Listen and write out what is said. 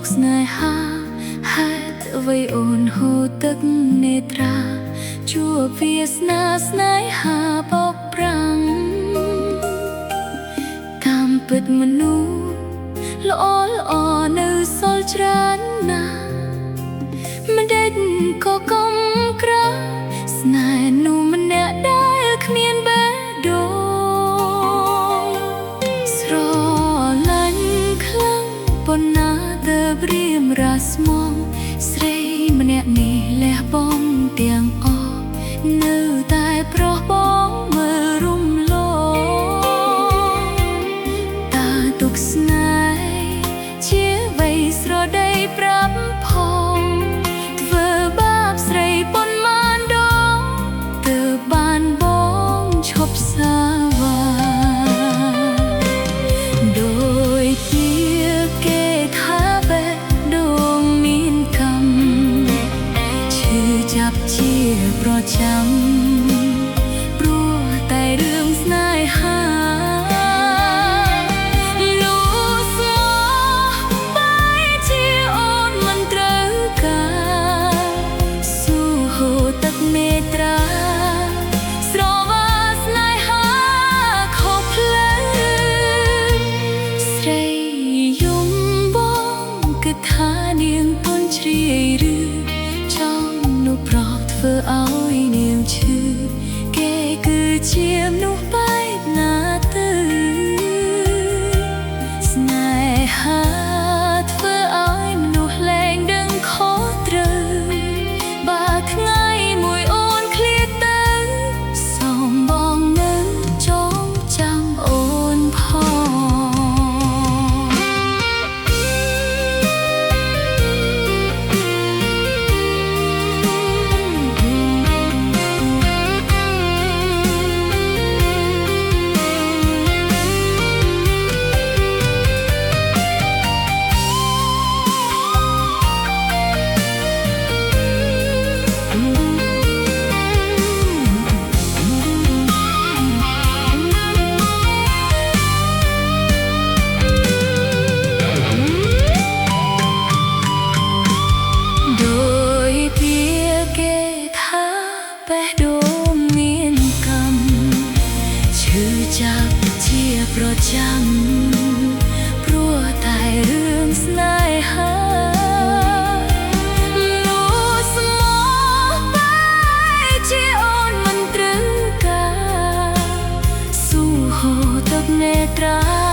កស្នេហាហេតុអ្វីអូនហូរទឹកនេត្រាជួបវាសនាស្នេហាបោកប្រាំងតាមពិតមនុស្សល្អល្អនៅសល់ច្រើនណាស់មិនដេចក៏កុំក្រស្នេហ៍នោះម្នាក់ដែលគ្មានបេះដូងស្រឡាញ់ខ្លាំងប៉ុណ្ណាទើបរៀមរាស្មងស្រីម្នាក់នេះលះបង់ទាំងអស់នៅតែប្រោះបងមើលរំលងតើទុកស្នេហ៍ជាវ័យស្រដីប្រាប់ផងធ្វើបាបស្រីប៉ុន្មានដងទើបបានបងឈប់សាវ៉ាដោយជាគេថាបេះដូងមានកម្មឈឺចាប់ជាប្រចាំព្រោះតែរឿងស្នេហាថានាងពន់ជ្រាយឬចង់នោះប្រោធ្វើឲ្យនាងឈឺគេគឺជាមនុស្សបែបណាទៅស្នេហាធ្វើឲ្យមនុស្សលែងដឹងខុសត្រូវបើថ្ងៃមួយអូនឃ្លាតទៅសូមបងនៅចងចាំអូនផងបេះដូងមានកម្មឈឺចាប់ជាប្រចាំព្រោះតែរឿងស្នេហានោះស្មោះបែរជាអូនមិនត្រូវការស៊ូហូរទឹកនេត្រា